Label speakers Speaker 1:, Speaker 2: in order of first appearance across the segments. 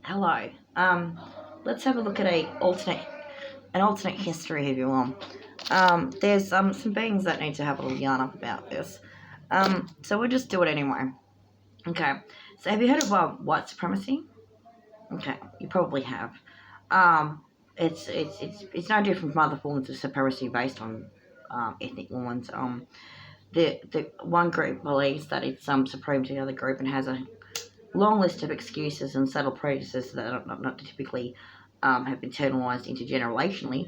Speaker 1: Hello. Let's have a look at an alternate history, if you want. There's some beings that need to have a little yarn up about this. So we'll just do it anyway. Okay. So have you heard of white supremacy? Okay, you probably have. It's no different from other forms of supremacy based on ethnic lines. The one group believes that it's supreme to the other group and has a long list of excuses and subtle prejudices that are not typically have been internalized intergenerationally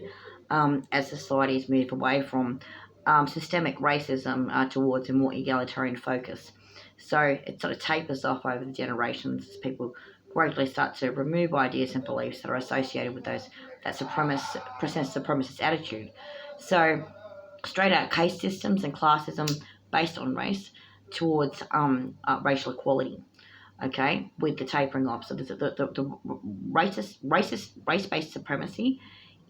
Speaker 1: as societies move away from systemic racism towards a more egalitarian focus. So it sort of tapers off over the generations as people gradually start to remove ideas and beliefs that are associated with that supremacist attitude. So straight out case systems and classism based on race towards racial equality. Okay, with the tapering off. So the race-based supremacy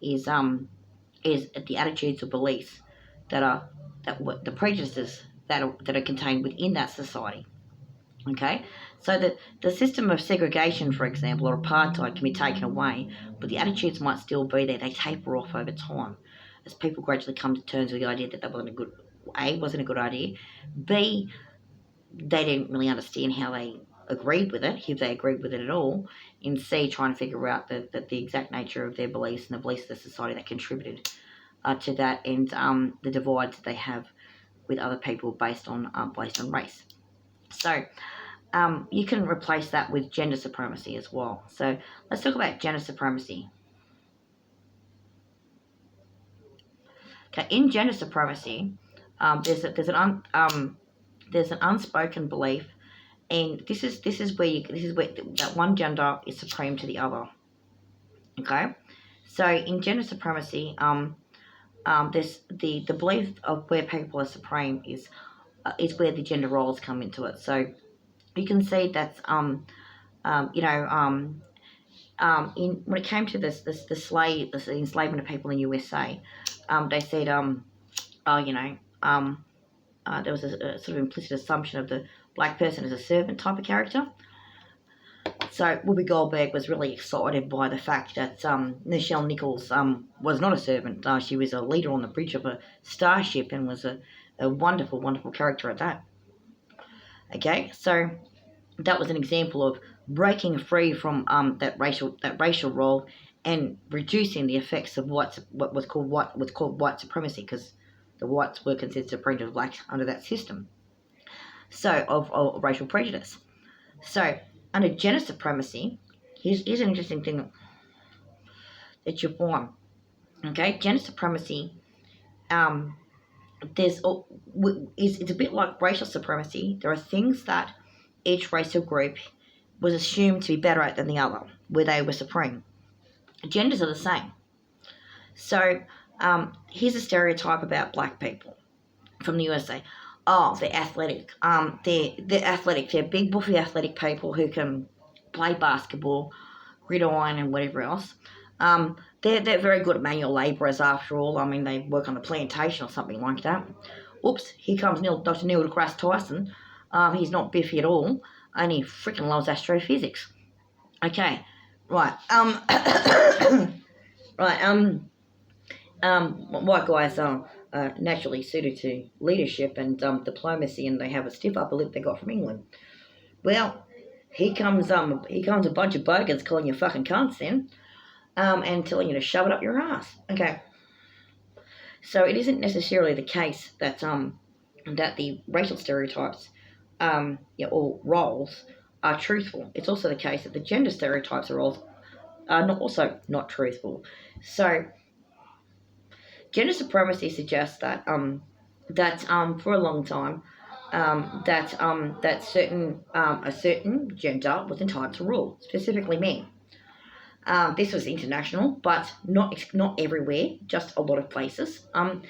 Speaker 1: is the attitudes or beliefs the prejudices that are contained within that society. Okay, so the system of segregation, for example, or apartheid can be taken away, but the attitudes might still be there. They taper off over time as people gradually come to terms with the idea that wasn't a good idea. B, they didn't really understand how they agreed with it, if they agreed with it at all. And C, trying to figure out the exact nature of their beliefs and the beliefs of the society that contributed to that, and the divides that they have with other people based on race. So you can replace that with gender supremacy as well. So let's talk about gender supremacy. Okay, in gender supremacy, there's an unspoken belief, and this is where that one gender is supreme to the other. Okay, so in gender supremacy, there's the belief of where people are supreme is where the gender roles come into it. So you can see that's in when it came to the enslavement of people in USA, they said there was a sort of implicit assumption of the black person as a servant type of character. So Whoopi Goldberg was really excited by the fact that Nichelle Nichols was not a servant. She was a leader on the bridge of a starship and was a wonderful, wonderful character at that. Okay, so that was an example of breaking free from that racial role and reducing the effects of what was called white supremacy, because the whites were considered supreme to blacks under that system. So of racial prejudice. So under gender supremacy, here's an interesting thing that you're born. Okay, gender supremacy. It's a bit like racial supremacy. There are things that each racial group was assumed to be better at than the other, where they were supreme. Genders are the same. So here's a stereotype about black people from the USA. Oh, they're athletic. They're athletic. They're big, buffy, athletic people who can play basketball, gridiron, and whatever else. They're very good at manual labourers, after all. I mean, they work on a plantation or something like that. Oops, here comes Dr. Neil deGrasse Tyson. He's not biffy at all, and he freaking loves astrophysics. Okay, right. White guys are naturally suited to leadership and diplomacy, and they have a stiff upper lip they got from England. Well, here comes a bunch of bogans calling you fucking cunts then, and telling you to shove it up your ass. Okay. So it isn't necessarily the case that the racial stereotypes or roles are truthful. It's also the case that the gender stereotypes or roles are also not truthful. So gender supremacy suggests that for a long time that a certain gender was entitled to rule, specifically men. This was international, but not everywhere, just a lot of places. And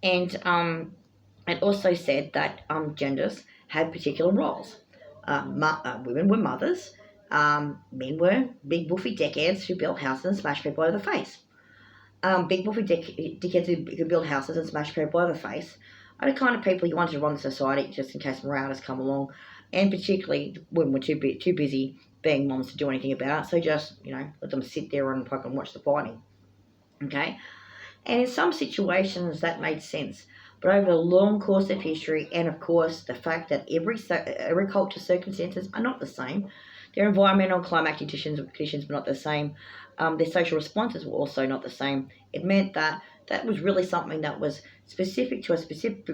Speaker 1: it also said that genders had particular roles. Women were mothers. Men were big, buffy dickheads who built houses and smashed people over the face. Big, buffy dickheads who build houses and smash people over the face are the kind of people you wanted to run the society just in case moralists come along, and particularly when we're too busy being moms to do anything about it, so just, let them sit there and fucking watch the fighting, okay? And in some situations that made sense. But over a long course of history, and of course the fact that every culture's circumstances are not the same, their environmental climatic conditions were not the same, their social responses were also not the same. It meant that that was really something that was specific to a specific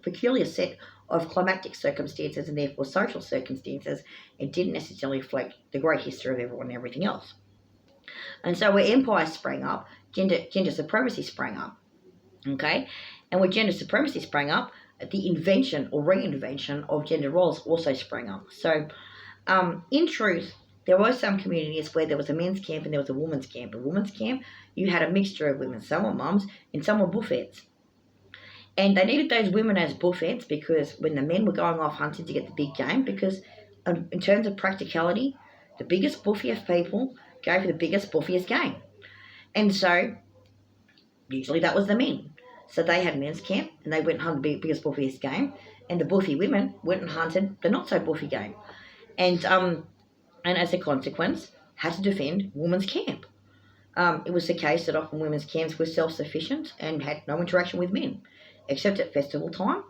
Speaker 1: peculiar set of climatic circumstances and therefore social circumstances. It didn't necessarily reflect the great history of everyone and everything else. And so where empires sprang up, gender supremacy sprang up. Okay? And where gender supremacy sprang up, the invention or reinvention of gender roles also sprang up. So, in truth, there were some communities where there was a men's camp and there was a women's camp. A women's camp, you had a mixture of women. Some were mums and some were buffets. And they needed those women as buffets because when the men were going off hunting to get the big game, because in terms of practicality, the biggest, buffiest people go for the biggest, buffiest game. And so, usually that was the men. So they had men's camp and they went and hunted the biggest, buffiest game. And the buffy women went and hunted the not so buffy game. And as a consequence, had to defend women's camp. It was the case that often women's camps were self-sufficient and had no interaction with men, except at festival time,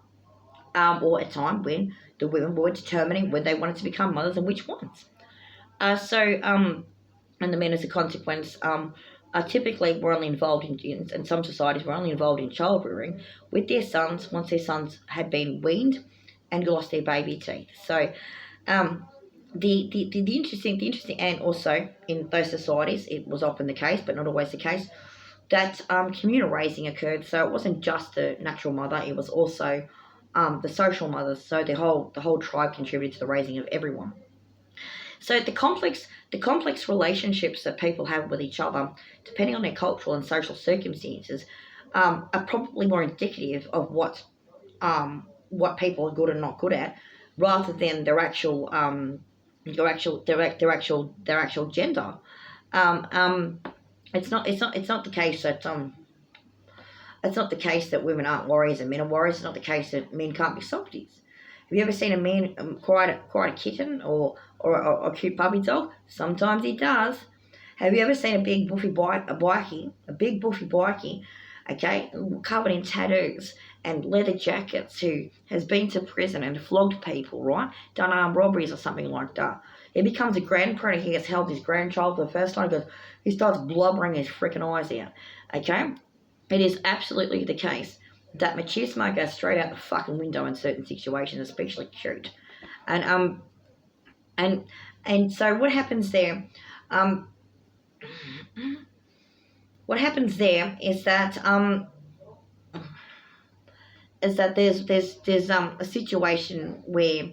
Speaker 1: or at time when the women were determining when they wanted to become mothers and which ones. And the men, as a consequence, typically were only involved in some societies were only involved in child rearing with their sons once their sons had been weaned and lost their baby teeth. So, the interesting, and also in those societies, it was often the case, but not always the case, that communal raising occurred. So it wasn't just the natural mother; it was also the social mothers. So the whole tribe contributed to the raising of everyone. So the complex relationships that people have with each other, depending on their cultural and social circumstances, are probably more indicative of what people are good and not good at, rather than their actual gender. It's not the case that it's not the case that women aren't warriors and men are warriors. It's not the case that men can't be softies. Have you ever seen a man quite a kitten or a cute puppy dog? Sometimes he does. Have you ever seen a big buffy bikie, okay, covered in tattoos and leather jackets, who has been to prison and flogged people, right? Done armed robberies or something like that. He becomes a grandparent. He gets held his grandchild for the first time because he starts blubbering his freaking eyes out. Okay, it is absolutely the case that machismo goes straight out the fucking window in certain situations, especially cute. And so what happens there? What happens there is that there's a situation where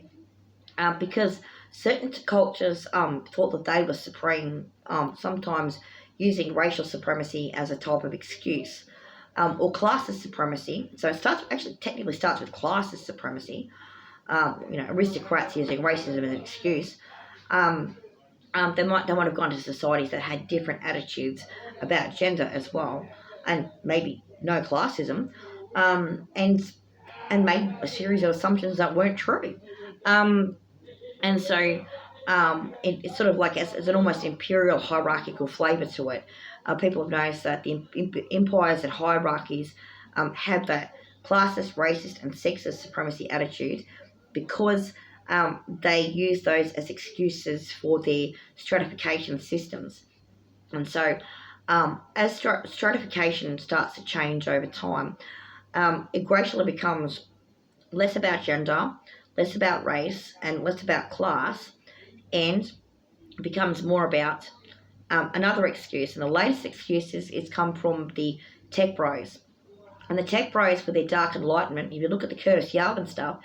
Speaker 1: because certain cultures thought that they were supreme, sometimes using racial supremacy as a type of excuse. Or classist supremacy. So it technically starts with classist supremacy. Aristocrats using racism as an excuse. They might have gone to societies that had different attitudes about gender as well, and maybe no classism, and made a series of assumptions that weren't true. And so it's sort of like as an almost imperial hierarchical flavour to it. People have noticed that the empires and hierarchies have that classist, racist, and sexist supremacy attitude because they use those as excuses for their stratification systems. And so as stratification starts to change over time, it gradually becomes less about gender, less about race, and less about class, and becomes more about another excuse. And the latest excuses is come from the tech bros. And the tech bros, for their dark enlightenment, if you look at the Curtis Yarvin stuff,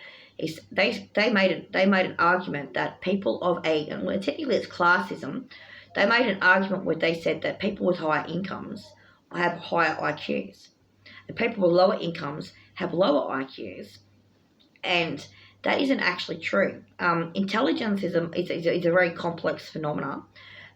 Speaker 1: they made an argument that people of technically it's classism. They made an argument where they said that people with higher incomes have higher IQs, and people with lower incomes have lower IQs, and that isn't actually true. Intelligence is a very complex phenomenon.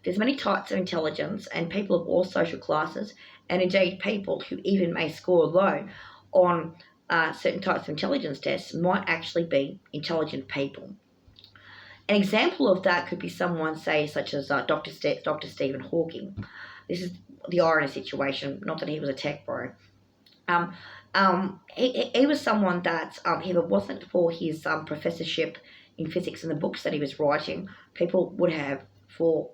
Speaker 1: There's many types of intelligence, and people of all social classes, and indeed people who even may score low on certain types of intelligence tests, might actually be intelligent people. An example of that could be someone, say, such as Dr. Stephen Hawking. This is the irony situation, not that he was a tech bro. He was someone that, if it wasn't for his professorship in physics and the books that he was writing, people would have, for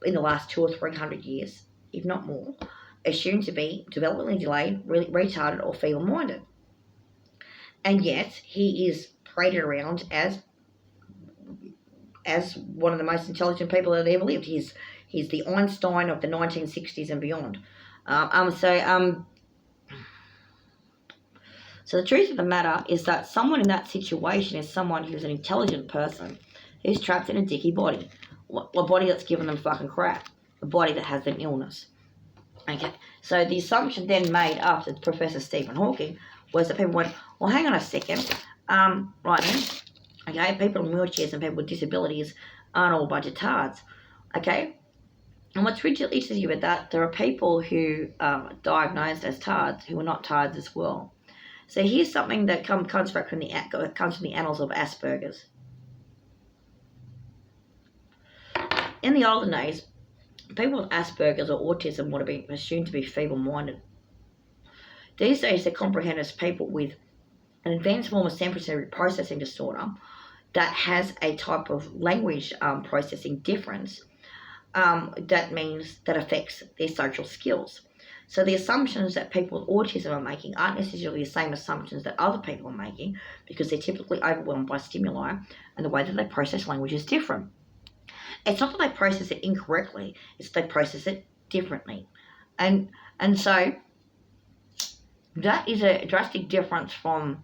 Speaker 1: in the last 200 or 300 years, if not more, assumed to be developmentally delayed, retarded, or feeble-minded. And yet, he is paraded around as one of the most intelligent people that ever lived. He's the Einstein of the 1960s and beyond. So the truth of the matter is that someone in that situation is someone who's an intelligent person who's trapped in a dicky body, a body that's given them fucking crap, a body that has an illness. Okay, so the assumption then made after Professor Stephen Hawking was that people went, well, hang on a second, right then, okay, people in wheelchairs and people with disabilities aren't all a bunch of tards, okay? And what's really interesting about that, there are people who are diagnosed as tards who are not tards as well. So here's something that comes from the annals of Asperger's. In the olden days, people with Asperger's or autism would have been assumed to be feeble-minded. These days, they're comprehended as people with an advanced form of sensory processing disorder that has a type of language processing difference that affects their social skills. So the assumptions that people with autism are making aren't necessarily the same assumptions that other people are making, because they're typically overwhelmed by stimuli, and the way that they process language is different. It's not that they process it incorrectly, it's that they process it differently. And so that is a drastic difference from,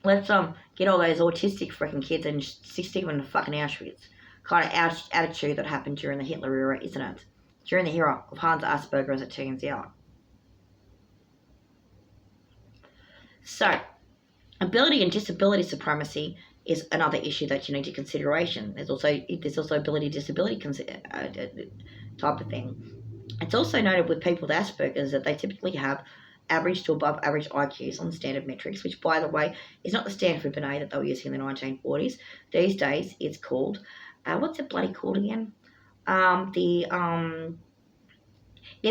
Speaker 1: let's get all those autistic freaking kids and stick them in the fucking Auschwitz kind of attitude that happened during the Hitler era, isn't it? During the era of Hans Asperger, as it turns out. So, ability and disability supremacy is another issue that you need to consideration. There's also ability disability type of thing. It's also noted with people with Asperger's that they typically have average to above average IQs on standard metrics, which, by the way, is not the Stanford Binet that they were using in the 1940s. These days, it's called, what's it bloody called again? Never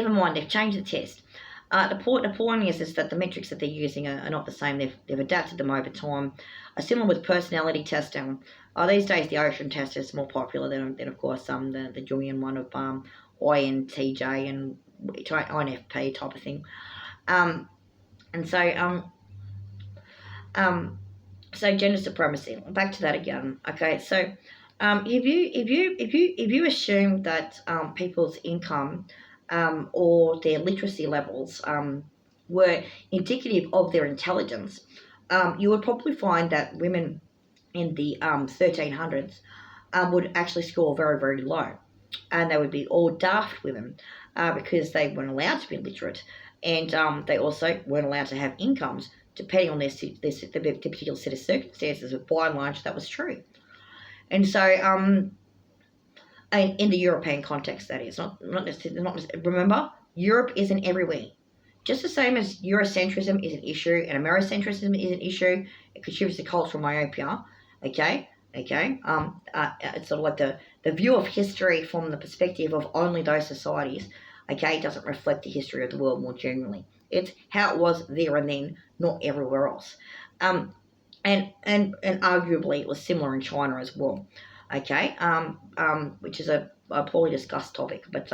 Speaker 1: mind, they've changed the test. The point is that the metrics that they're using are not the same. They've adapted them over time. Similar with personality testing. These days, the Ocean test is more popular than of course, the Jungian one of INTJ and INFP type of thing. So gender supremacy. Back to that again. Okay, so if you assume that people's income or their literacy levels were indicative of their intelligence, you would probably find that women in the 1300s would actually score very, very low. And they would be all daft women because they weren't allowed to be literate. And they also weren't allowed to have incomes, depending on their particular set of circumstances. But by and large, that was true. And so, in the European context, that is not necessarily. Remember, Europe isn't everywhere. Just the same as Eurocentrism is an issue and Americentrism is an issue, it contributes to cultural myopia. Okay. It's sort of like the view of history from the perspective of only those societies. Okay, doesn't reflect the history of the world more generally. It's how it was there and then, not everywhere else. And arguably it was similar in China as well. Okay, which is a poorly discussed topic, but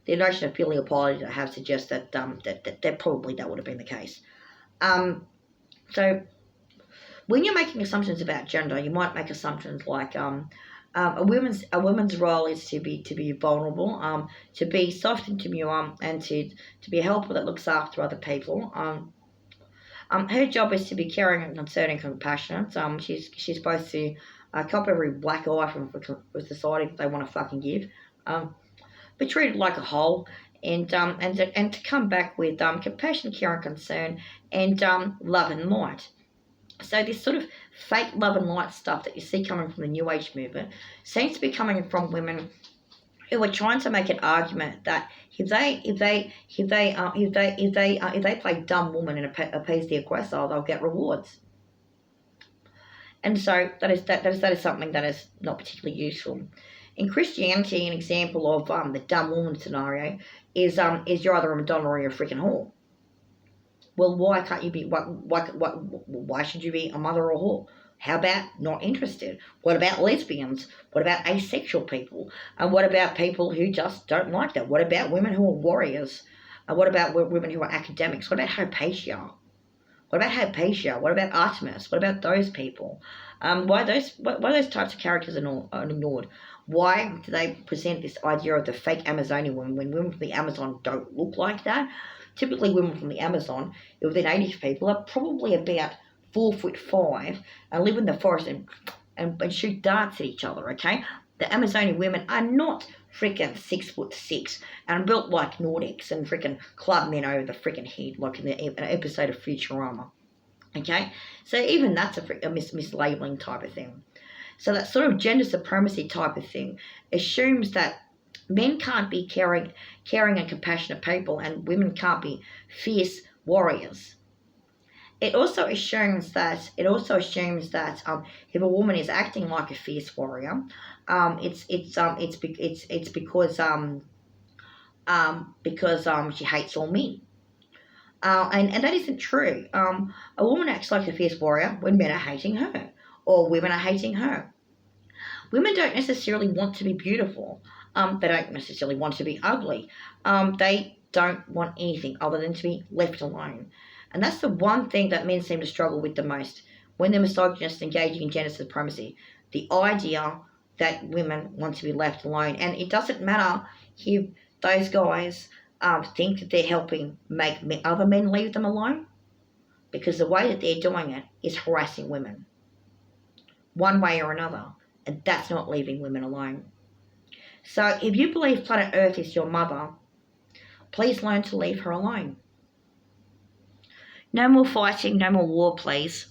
Speaker 1: the notion of filial piety I have suggests that that probably that would have been the case. So when you're making assumptions about gender, you might make assumptions like a woman's role is to be vulnerable, to be soft and demure, and to be a helper that looks after other people. Her job is to be caring and concerning and compassionate. She's supposed to cop every black eye from society that they want to fucking give, be treated like a whole, and to come back with compassion, care, and concern, and love and light. So this sort of fake love and light stuff that you see coming from the New Age movement seems to be coming from women who are trying to make an argument that if they play dumb woman and appease the aggressor, they'll get rewards. And so that is something that is not particularly useful. In Christianity, an example of the dumb woman scenario is you're either a Madonna or you're a freaking whore. Well, why can't you be? Why should you be a mother or a whore? How about not interested? What about lesbians? What about asexual people? And what about people who just don't like that? What about women who are warriors? And what about women who are academics? What about Hypatia? What about Hypatia? What about Artemis? What about those people? Why are those types of characters are ignored? Why do they present this idea of the fake Amazonian women when women from the Amazon don't look like that? Typically, women from the Amazon, if they're native people, are probably about 4'5" and live in the forest and shoot darts at each other. Okay, the Amazonian women are not freaking 6'6" and built like Nordics and freaking club men over the freaking head, like in an episode of Futurama. Okay, so even that's a mislabeling type of thing. So that sort of gender supremacy type of thing assumes that men can't be caring and compassionate people, and women can't be fierce warriors. It also assumes that if a woman is acting like a fierce warrior, it's because she hates all men. And that isn't true. A woman acts like a fierce warrior when men are hating her, or women are hating her. Women don't necessarily want to be beautiful. They don't necessarily want to be ugly. They don't want anything other than to be left alone. And that's the one thing that men seem to struggle with the most when they're misogynists engaging in gender supremacy. The idea that women want to be left alone. And it doesn't matter if those guys think that they're helping make other men leave them alone, because the way that they're doing it is harassing women one way or another, and that's not leaving women alone. So if you believe planet Earth is your mother, please learn to leave her alone. No more fighting, no more war, please.